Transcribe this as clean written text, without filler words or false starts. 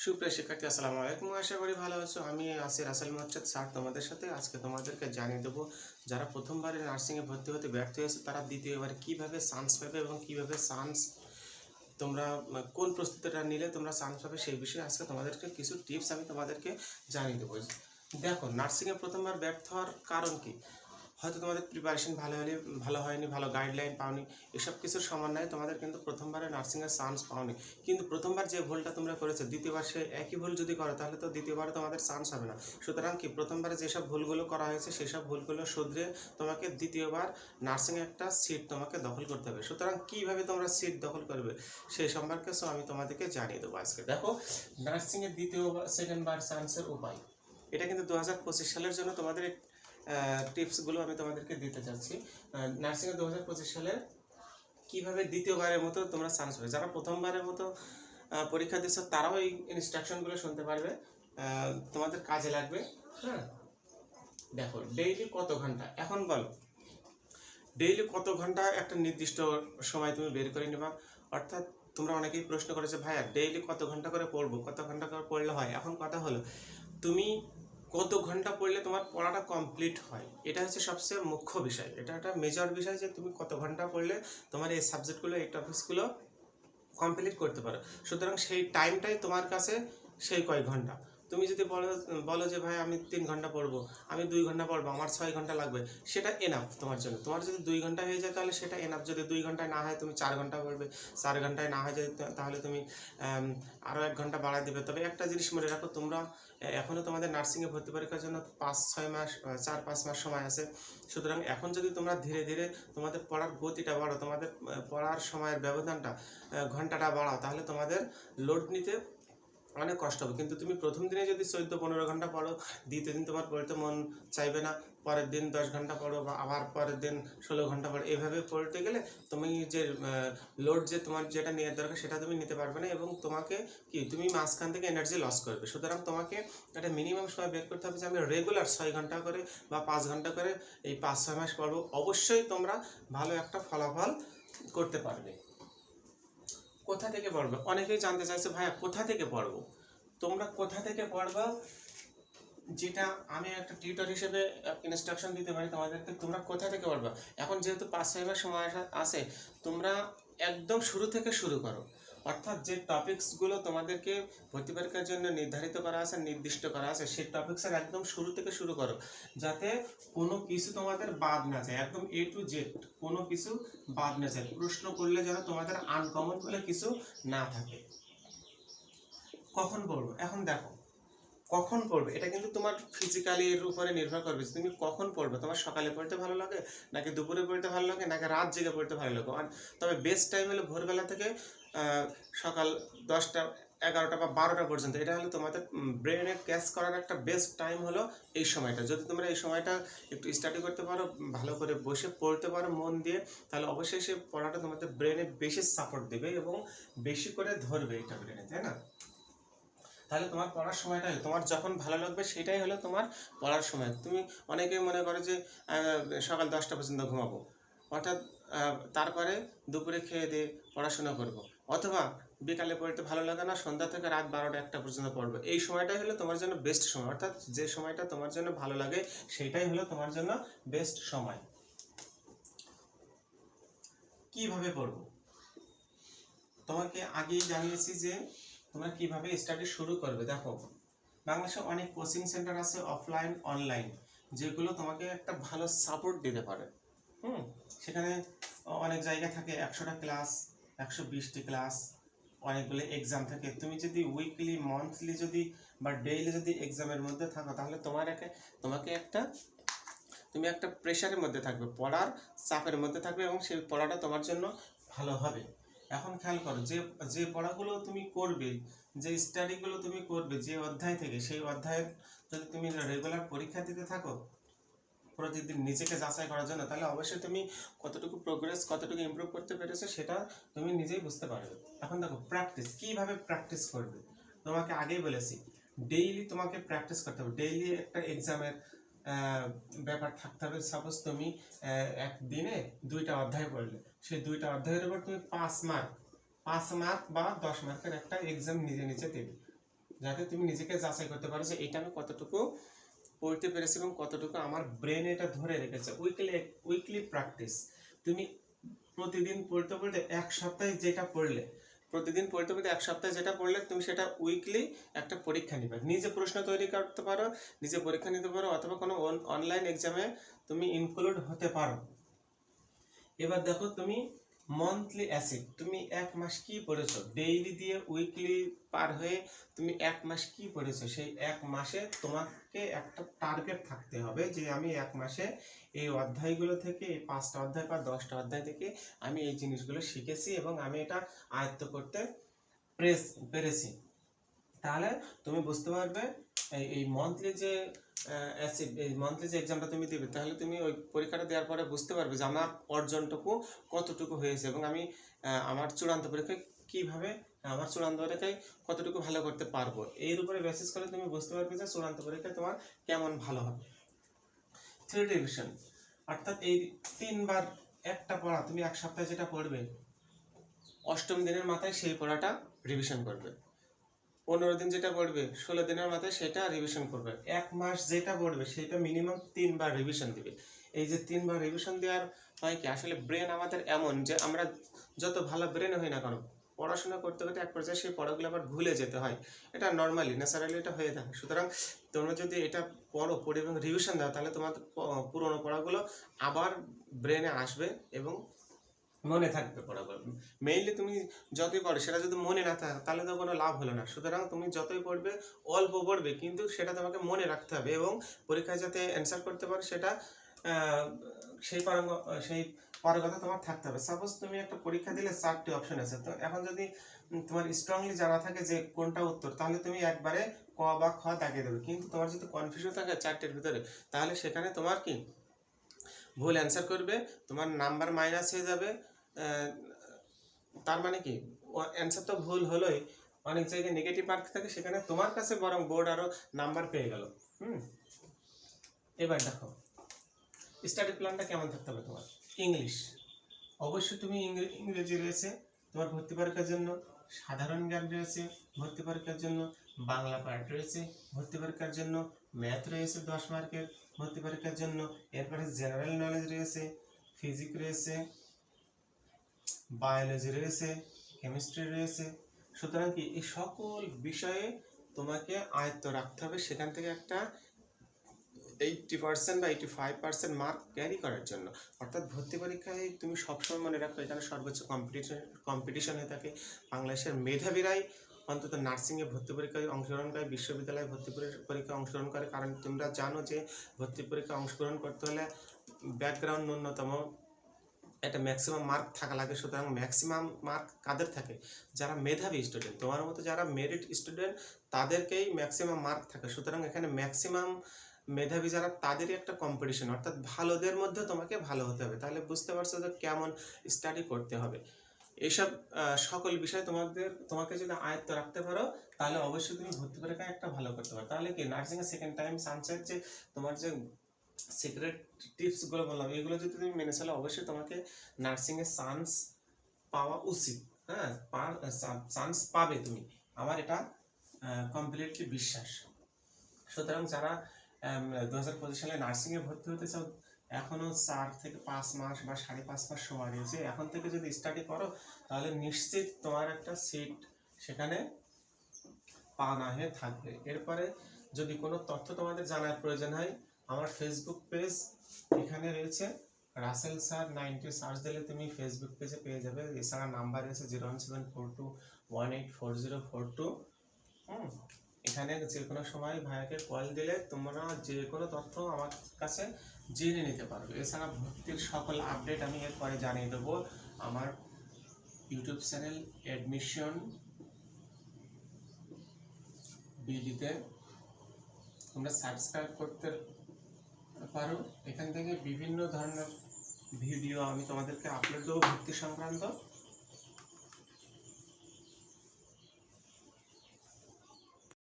সুপ্রিয় শিক্ষার্থী আসসালামু আলাইকুম। আশা করি ভালো আছো। আমি আছি রাসেল মোর্শেদ স্যার তোমাদের সাথে। আজকে তোমাদেরকে জানিয়ে দেবো যারা প্রথমবারে নার্সিংয়ে ভর্তি হতে ব্যর্থ হয়েছে তারা দ্বিতীয়বার কিভাবে চান্স পাবে এবং কিভাবে চান্স তোমরা কোন প্রস্তুতিটা নিলে তোমরা চান্স পাবে সেই বিষয়ে আজকে তোমাদেরকে কিছু টিপস আমি তোমাদেরকে জানিয়ে দেবো। দেখো, নার্সিংয়ে প্রথমবার ব্যর্থ হওয়ার কারণ কি? হয়তো তোমাদের প্রিপারেশন ভালো হয়নি, ভালো গাইডলাইন পাওনি, এসব কিছুর সমন্বয়ে তোমাদের কিন্তু প্রথমবারে নার্সিংয়ের চান্স পাওনি। কিন্তু প্রথমবার যে ভুলটা তোমরা করেছো দ্বিতীয়বার সে একই ভুল যদি করো তাহলে তো দ্বিতীয়বারে তোমাদের চান্স হবে না। সুতরাং কি, প্রথমবারে যেসব ভুলগুলো করা হয়েছে সেসব ভুলগুলো শুধরে তোমাকে দ্বিতীয়বার নার্সিংয়ে একটা সিট তোমাকে দখল করতে হবে। সুতরাং কীভাবে তোমরা সিট দখল করবে সেই সম্পর্কে আমি তোমাদেরকে জানিয়ে দেবো আজকে। দেখো, নার্সিংয়ের সেকেন্ডবার চান্সের উপায়, এটা কিন্তু 2025 সালের জন্য তোমাদের টিপসগুলো আমি তোমাদেরকে দিতে চাচ্ছি। নার্সিংয়ে 2025 সালে কীভাবে দ্বিতীয়বারের মতো তোমরা চান্স পাবে। যারা প্রথমবারের মতো পরীক্ষা দিচ্ছ তারাও এই ইনস্ট্রাকশনগুলো শুনতে পারবে, তোমাদের কাজে লাগবে। হ্যাঁ, দেখো, ডেইলি কত ঘন্টা, এখন বলো ডেইলি কত ঘন্টা একটা নির্দিষ্ট সময় তুমি বের করে নেবা। অর্থাৎ তোমরা অনেকেই প্রশ্ন করেছো, ভাইয়া ডেইলি কত ঘন্টা করে পড়বো, কত ঘন্টা করে পড়লে হয়। এখন কথা হলো, তুমি কত ঘন্টা পড়লে তোমার পড়াটা কমপ্লিট হয়, এটা হচ্ছে সবচেয়ে মুখ্য বিষয়। এটা একটা মেজর বিষয় যে তুমি কত ঘন্টা পড়লে তোমার এই সাবজেক্টগুলো, এই টপিকসগুলো কমপ্লিট করতে পারো। সুতরাং সেই টাইমটাই তোমার কাছে সেই কয় ঘন্টা। তুমি যদি বলো যে ভাই আমি 3 ঘন্টা পড়বো, আমি 2 ঘন্টা পড়বো, আমার 6 ঘন্টা লাগবে, সেটা এনাফ তোমার জন্য। তোমার যদি 2 ঘন্টা হয়ে যায় তাহলে সেটা এনাফ। যদি 2 ঘন্টায় না হয় তুমি 4 ঘন্টা পড়বে, 4 ঘন্টায় না হয়ে যায় তাহলে তুমি আরও 1 ঘন্টা বাড়ায় দেবে। তবে একটা জিনিস মনে রাখো, তোমরা এখনও তোমাদের নার্সিংয়ে ভর্তি পরীক্ষার জন্য 5-6 মাস, 4-5 মাস সময় আছে। সুতরাং এখন যদি তোমরা ধীরে ধীরে তোমাদের পড়ার গতিটা বাড়ো, তোমাদের পড়ার সময়ের ব্যবধানটা, ঘন্টাটা বাড়াও, তাহলে তোমাদের লোড নিতে অনেক কষ্ট হবে। কিন্তু তুমি প্রথম দিনে যদি 14-15 ঘন্টা পড়ো, দ্বিতীয় দিন তোমার পড়তে মন চাইবে না, পরের দিন 10 ঘন্টা পড়ো, বা আবার পরের দিন 16 ঘন্টা পড়ো। এভাবে পড়তে গেলে তুমি যে লোড যে তোমার যেটা নেওয়ার দরকার সেটা তুমি নিতে পারবে না, এবং তোমাকে কি, তুমি মাঝখান থেকে এনার্জি লস করবে। সুতরাং তোমাকে একটা মিনিমাম সময় বের করতে হবে যে আমি রেগুলার 6 ঘন্টা করে বা 5 ঘন্টা করে এই 5-6 মাস পড়বো। অবশ্যই তোমরা ভালো একটা ফলাফল করতে পারবে। কোথা থেকে পড়বে, অনেকেই জানতে চাইছে, ভাইয়া কোথা থেকে পড়বো। তোমরা কোথা থেকে পড়বা, যেটা আমি একটা টিউটর হিসেবে ইনস্ট্রাকশন দিতে পারি তোমাদেরকে, তোমরা কোথা থেকে পড়বা। এখন যেহেতু 5-6 মাস সময় আছে, তোমরা একদম শুরু থেকে শুরু করো। অর্থাৎ যে টপিকসগুলো তোমাদেরকে ভর্তি পরীক্ষার জন্য নির্ধারিত করা আছে, নির্দিষ্ট করা আছে, সেই টপিক্সের একদম শুরু থেকে শুরু করো, যাতে কোনো কিছু তোমাদের বাদ না যায়। একদম A to Z কোনো কিছু বাদ না যায়। প্রশ্ন করলে যেন তোমাদের আনকমন বলে কিছু না থাকে। কখন পড়বো, এখন দেখো, কখন পড়বে এটা কিন্তু তোমার ফিজিক্যালির উপরে নির্ভর করবে। তুমি কখন পড়বে, তোমার সকালে পড়তে ভালো লাগে, নাকি দুপুরে পড়তে ভালো লাগে, নাকি রাত জেগে পড়তে ভালো লাগে। তবে বেস্ট টাইম হলো ভোরবেলা থেকে সকাল 10টা, 11টা বা 12টা পর্যন্ত। এটা হলো তোমাদের ব্রেনে ক্যাচ করার একটা বেস্ট টাইম হলো এই সময়টা। যদি তোমরা এই সময়টা একটু স্টাডি করতে পারো, ভালো করে বসে পড়তে পারো মন দিয়ে, তাহলে অবশ্যই সেই পড়াটা তোমাদের ব্রেনে বেশি সাপোর্ট দেবে এবং বেশি করে ধরবে এটা ব্রেনে, তাই না? তাহলে তোমার পড়ার সময়টা, তোমার যখন ভালো লাগবে সেটাই হলো তোমার পড়ার সময়। তুমি অনেকেই মনে করো যে সকাল 10টা পর্যন্ত ঘুমাবো, অর্থাৎ তারপরে দুপুরে খেয়ে দিয়ে পড়াশোনা করব, অথবা বিকালে পড়তে ভালো লাগে না, সন্ধ্যা থেকে রাত 12টা-1টা পর্যন্ত পড়বে। এই সময়টাই হলো তোমার জন্য বেস্ট সময়। অর্থাৎ যে সময়টা তোমার জন্য ভালো লাগে সেটাই হলো তোমার জন্য বেস্ট সময়। কিভাবে পড়বো তোমাকে আগেই জানিয়েছি যে তোমরা কিভাবে স্টাডি শুরু করবে। দেখো, বাংলাদেশে অনেক কোচিং সেন্টার আছে, অফলাইন অনলাইন, যেগুলো তোমাকে একটা ভালো সাপোর্ট দিতে পারে। সেখানে অনেক জায়গা থাকে 100টা ক্লাস, 120টি ক্লাস, অনেকগুলো এক্সাম থাকে। তুমি যদি উইকলি, মান্থলি যদি বা ডেইলি যদি এক্সামের মধ্যে থাকো, তাহলে তুমি একটা প্রেশারের মধ্যে থাকবে, পড়ার চাপের মধ্যে থাকবে, এবং সেই পড়াটা তোমার জন্য ভালো হবে। এখন খেয়াল করো, যে পড়াগুলো তুমি করবে, যে স্টাডিগুলো তুমি করবে যে অধ্যায় থেকে, সেই অধ্যায়ের যদি তুমি রেগুলার পরীক্ষা দিতে থাকো প্রতিদিন নিজেকে যাচাই করার জন্য, তাহলে অবশ্যই তুমি কতটুকু প্রোগ্রেস, কতটুকু ইমপ্রুভ করতে পেরেছো সেটা তুমি নিজেই বুঝতে পারবে। এখন দেখো, প্র্যাকটিস কিভাবে প্র্যাকটিস করবে। তোমাকে আগেই বলেছি, ডেইলি তোমাকে প্র্যাকটিস করতে হবে। ডেইলি একটা এক্সামের ব্যাপার থাকতে হবে। সাপোজ তুমি একদিনে 2টা অধ্যায় পড়লে, সেই 2টা অধ্যায়ের উপর তুমি 5 মার্ক বা 10 মার্কের একটা এক্সাম নিজে নিজে দেবে। যাতে তুমি নিজেকে যাচাই করতে পারো যে এটা আমি কতটুকু পড়তে পেরেছি এবং কতটুকু আমার ব্রেনে এটা ধরে রেখেছে। Weekly practice. তুমি প্রতিদিন পড়তে পড়তে এক সপ্তাহে যেটা পড়লে, প্রতিদিন পড়তে পড়তে এক সপ্তাহে যেটা পড়লে তুমি সেটা উইকলি একটা পরীক্ষা নিবে। নিজে প্রশ্ন তৈরি করতে পারো, নিজে পরীক্ষা নিতে পারো, অথবা কোনো অনলাইন এক্সামে তুমি ইনক্লুড হতে পারো। এবার দেখো তুমি মন্থলি অ্যাসিড, তুমি এক মাস কি পড়েছো, ডেইলি দিয়ে উইকলি পার হয়ে তুমি এক মাস কি পড়েছো, সেই এক মাসে তোমাকে একটা টার্গেট থাকতে হবে যে আমি এক মাসে এই অধ্যায়গুলো থেকে, এই 5টা অধ্যায় বা 10টা অধ্যায় থেকে আমি এই জিনিসগুলো শিখেছি এবং আমি এটা আয়ত্ত করতে পেরেছি। তাহলে তুমি বুঝতে পারবে এই মান্থলি যে এই মান্থলি যে এক্সামটা তুমি দিবে, তাহলে তুমি ওই পরীক্ষাটা দেওয়ার পরে বুঝতে পারবে যে আমার অর্জনটুকু কতটুকু হয়েছে এবং আমি আমার চূড়ান্ত পরীক্ষায় কিভাবে, আমার চূড়ান্ত পরীক্ষায় কতটুকু ভালো করতে পারবো। এর উপরে বেসিস করে তুমি বুঝতে পারবে যে চূড়ান্ত পরীক্ষায় তোমার কেমন ভালো হবে। থ্রি রিভিশন, অর্থাৎ এই 3বার একটা পড়া তুমি এক সপ্তাহে যেটা পড়বে, 8ম দিনের মাথায় সেই পড়াটা রিভিশন করবে। 15 দিন যেটা পড়বে 16 দিনের মাথায় সেটা রিভিশন করবে। এক মাস যেটা পড়বে সেটা মিনিমাম 3বার রিভিশন দিবে। এই যে 3বার রিভিশন দেওয়ার হয় কি, আসলে ব্রেন আমাদের এমন যে আমরা যত ভালো ব্রেন হই না কেন, পড়াশোনা করতে করতে এক পর্যায়ে সেই পড়াগুলো আবার ভুলে যেতে হয়। এটা নর্মালি ন্যাচারালি এটা হয়ে থাকে। সুতরাং তোমরা যদি এটা পড়ে এবং রিভিশন দাও, তাহলে তোমাদের পুরোনো পড়াগুলো আবার ব্রেনে আসবে এবং মনে থাকবে পড়াগুলো। মেইনলি তুমি যতই পড়ো সেটা যদি মনে না থাকে তাহলে তো কোনো লাভ হলো না। সুতরাং তুমি যতই পড়বে, অল্প পড়বে, কিন্তু সেটা তোমাকে মনে রাখতে হবে এবং পরীক্ষায় যাতে অ্যান্সার করতে পারো সেটা সেই পারগতা তোমার থাকতে হবে। সাপোজ তুমি একটা পরীক্ষা দিলে 4টি অপশন আছে, তো এখন যদি তোমার স্ট্রংলি জানা থাকে যে কোনটা উত্তর, তাহলে তুমি একবারে ক বা খ দাগিয়ে দেবে। কিন্তু তোমার যদি কনফিউশন থাকে 4টির ভিতরে, তাহলে সেখানে তোমার কি ভুল অ্যান্সার করবে, তোমার নাম্বার মাইনাস হয়ে যাবে। তার মানে কি, অ্যান্সার তো ভুল হলোই, অনেক জায়গায় নেগেটিভ মার্ক থাকে, সেখানে তোমার কাছে বরং বোর্ড আরো নাম্বার পেয়ে গেল। এবার দেখো স্টাডি প্ল্যানটা কেমন থাকতে হবে তোমার। ইংলিশ, অবশ্যই তুমি ইংরেজি রয়েছে তোমার ভর্তি পরীক্ষার জন্য, সাধারণ জ্ঞান রয়েছে ভর্তি পরীক্ষার জন্য, বাংলা পার্ট রয়েছে ভর্তি পরীক্ষার জন্য, ম্যাথ রয়েছে 10 মার্কের ভর্তি পরীক্ষার জন্য, এরপরে জেনারেল নলেজ রয়েছে, ফিজিক্স রয়েছে, বায়োলজি রয়েছে, কেমিস্ট্রি রয়েছে। সুতরাং কি এই সকল বিষয়ে তোমাকে আয়ত্ত রাখতে হবে, সেখান থেকে একটা 80% বা 85% মার্ক ক্যারি করার জন্য। অর্থাৎ ভর্তি পরীক্ষায় তুমি সবসময় মনে রাখো এখানে সর্বোচ্চ কম্পিটিশন হয়ে থাকে। বাংলাদেশের মেধাবীরাই অন্তত নার্সিংয়ে ভর্তি পরীক্ষায় অংশগ্রহণ করে, বিশ্ববিদ্যালয়ে ভর্তি পরীক্ষায় অংশগ্রহণ করে। কারণ তোমরা জানো যে ভর্তি পরীক্ষায় অংশগ্রহণ করতে হলে ব্যাকগ্রাউন্ড ন্যূনতম একটা ম্যাক্সিমাম মার্ক থাকা লাগে। সুতরাং ম্যাক্সিমাম মার্ক কাদের থাকে, যারা মেধাবী স্টুডেন্ট, তোমার মতো যারা মেরিট স্টুডেন্ট তাদেরকেই ম্যাক্সিমাম মার্ক থাকে। সুতরাং এখানে ম্যাক্সিমাম মেধাবী যারা তাদেরই একটা কম্পিটিশন, অর্থাৎ ভালোদের মধ্যে তোমাকে ভালো হতে হবে। তাহলে বুঝতে পারছো যে কেমন স্টাডি করতে হবে। এইসব সকল বিষয় তোমাকে যদি আয়ত্ত রাখতে পারো, তাহলে অবশ্যই তুমি ভর্তি পরীক্ষায় একটা ভালো করতে পারো। তাহলে কি নার্সিং এর সেকেন্ড টাইম চান্সের যে তোমার যে সিক্রেট টিপসগুলো বললাম, এগুলো যদি তুমি মেনে চলো, অবশ্যই তোমাকে নার্সিংয়ে চান্স পাওয়া উচিত। হ্যাঁ, চান্স পাবে তুমি, আমার এটা কমপ্লিটলি বিশ্বাস। সুতরাং যারা 2025 সালে নার্সিংয়ে ভর্তি হতে চাও, এখনও 4 থেকে 5 মাস বা 5.5 মাস সময় রয়েছে। এখন থেকে যদি স্টাডি করো, তাহলে নিশ্চিত তোমার একটা সিট সেখানে পাওনা হয়ে থাকবে। এরপরে যদি কোনো তথ্য তোমাদের জানার প্রয়োজন হয়, আমার ফেসবুক পেজ এখানে রয়েছে, রাসেল স্যার 90 সার্চ দিলে তুমি ফেসবুক পেজে পেয়ে যাবে। এছাড়া নাম্বার রয়েছে 01742184042। এখানে যে কোনো সময় ভাইয়াকে কল দিলে তোমরা যে কোনো তথ্য আমার কাছে জেনে নিতে পারবে। এছাড়া ভর্তির সকল আপডেট আমি এরপরে জানিয়ে দেবো আমার ইউটিউব চ্যানেল অ্যাডমিশন বিডিতে, তোমরা সাবস্ক্রাইব করতে পারো। এখান থেকে বিভিন্ন ধরনের ভিডিও আমি তোমাদেরকে আপলোড দেবো ভর্তি সংক্রান্ত।